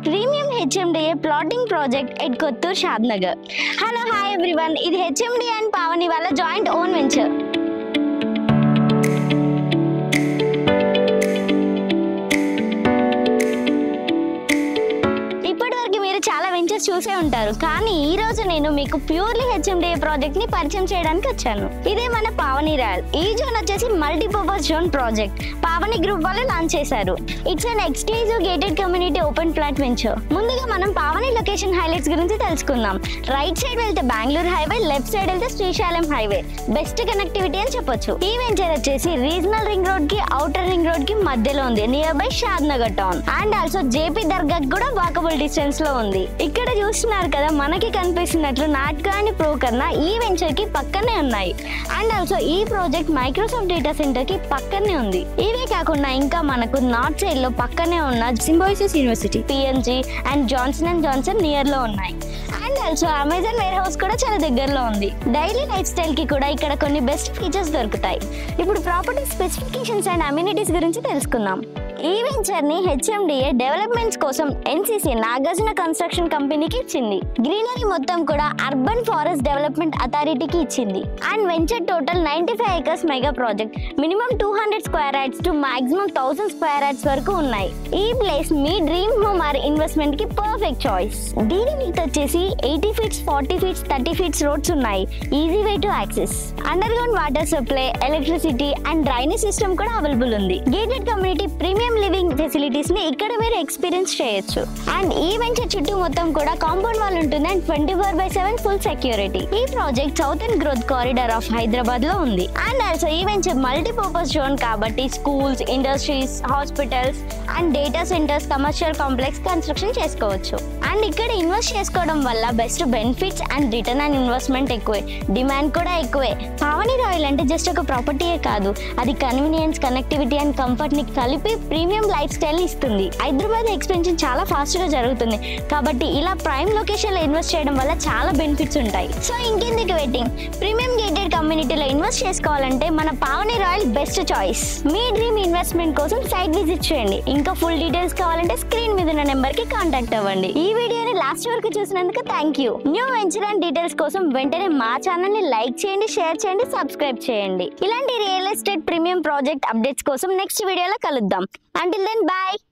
premium HMDA plotting project at Kottur Shadnagar. Hello, hi everyone. This is HMDA and Pavani wala joint own venture. చాలా ventures చూసే ఉంటారు, కానీ ఈ రోజు నేను మీకు ప్యూర్లీ హెచ్ఎండిఏ ప్రాజెక్ట్ ని పరిచయం చేయడానికి వచ్చాను. ఇదే మన పావని రాయల్. ఈ జోన్ వచ్చేసి multipurpose zone project Pavani group వాళ్ళు లాంచ్ చేశారు. It's an exclusive gated community open flat venture. ముందుగా మనం పావని లొకేషన్ హైలైట్స్ గురించి తెలుసుకుందాం. రైట్ సైడ్ వెళ్తే బెంగళూరు హైవే, లెఫ్ట్ సైడ్ వెళ్తే శ్రీశైలం హైవే. బెస్ట్ కనెక్టివిటీ అని చెప్పొచ్చు. ఈ వెంచర్ వచ్చేసి రీజనల్ రింగ్ రోడ్ కి ఔటర్ రింగ్ రోడ్ కి మధ్యలో ఉంది, near by Shadnagar town. And also JP Dargah కూడా వాకబుల్ డిస్టెన్స్ లో ఉంది. ఇక్కడ చూస్తున్నారు కదా, మనకి కనిపిస్తున్నట్లు నాట్కా అండ్ ప్రోకర్నా ఈ వెంచర్ కి పక్కనే ఉన్నాయి. అండ్ ఆల్సో ఈ ప్రాజెక్ట్ మైక్రోసాఫ్ట్ డేటా సెంటర్ కి పక్కనే ఉంది. ఇవే కాకుండా ఇంకా మనకు నార్త్ సైడ్ లో పక్కనే ఉన్న Symbiosis university, PNG and Johnson near లో ఉన్నాయి. And also Amazon warehouse కూడా చాలా దగ్గరలో ఉంది. డైలీ లైఫ్ స్టైల్ కి కూడా ఇక్కడ కొన్ని బెస్ట్ ఫీచర్స్ దొరుకుతాయి. ఇప్పుడు ప్రాపర్టీ స్పెసిఫికేషన్స్ అండ్ అమ్యూనిటీస్ గురించి తెలుసుకుందాం. ఈ వెంచర్ ని హెచ్ఎండిఏ డెవలప్మెంట్స్ కోసం ఎన్సిసి నాగార్జున కన్స్ట్రక్షన్ కంపెనీకి ఇచ్చింది. గ్రీనరీ మొత్తం కూడా అర్బన్ ఫారెస్ట్ డెవలప్మెంట్ అథారిటీకి ఇచ్చింది. And venture total 95 acres mega project. Minimum 200 square yards to maximum 1000 square yards వరకు ఉన్నాయి. ఈ place me dream home or investment కి పర్ఫెక్ట్ చాయిస్. దీని విడ్త్ వచ్చేసి 80 feet, 40 feet, 30 feet రోడ్స్ ఉన్నాయి. Easy way to access. Under ground water supply, electricity and drainage system కూడా available ఉంది. Gated community premium living facilities ని ఇక్కడ మీరు experience చేయొచ్చు. అండ్ ఈ వెంచర్ చుట్టూ మొత్తం కూడా కాంపౌండ్ వాల్ ఉంటుంది అండ్ 24/7 ఫుల్ సెక్యూరిటీ. ఈ project southern growth corridor of Hyderabad లో ఉంది. అండ్ ఆల్సో ఈ వెంచర్ మల్టీపర్పస్ జోన్ కాబట్టి schools, industries, hospitals and data centres, commercial complex construction చేసుకోవచ్చు. అండ్ ఇక్కడ ఇన్వెస్ట్ చేసుకోవడం వల్ల best benefits and return on investment ఎక్కువే, డిమాండ్ కూడా ఎక్కువే. పావని రాయల్ అంటే జస్ట్ ఒక ప్రాపర్టీయే కాదు, అది కన్వీనియన్స్, కనెక్టివిటీ అండ్ కంఫర్ట్ ని కలిపి ప్రీమియం లైఫ్ స్టైల్ ఇస్తుంది. హైదరాబాద్ ఎక్స్పెన్షన్ చాలా ఫాస్ట్ గా జరుగుతుంది కాబట్టి ఇలా ప్రైమ్ లొకేషన్ లో ఇన్వెస్ట్ చేయడం వల్ల చాలా బెనిఫిట్స్ ఉంటాయి. సో ఇంకెందుకు వెయిటింగ్? ప్రీమియం గేటెడ్ కమ్యూనిటీలో ఇన్వెస్ట్ చేసుకోవాలంటే మన పావని రాయల్ బెస్ట్ చాయిస్. మీ డ్రీమ్ ఇన్వెస్ట్మెంట్ కోసం సైట్ విజిట్ చేయండి. ఇంకా ఫుల్ డీటెయిల్స్ కావాలంటే స్క్రీన్ మీద ఉన్న నెంబర్ కి కాంటాక్ట్ అవ్వండి. ఈ వీడియోని లాస్ట్ వరకు చూసినందుకు thank you. New venture and details కోసం వెంటనే మా ఛానల్ ని లైక్ చేయండి, షేర్ చేయండి, సబ్స్క్రైబ్ చేయండి. ఇలాంటి real estate premium project updates కోసం నెక్స్ట్ వీడియోలో కలుద్దాం. Until then, bye.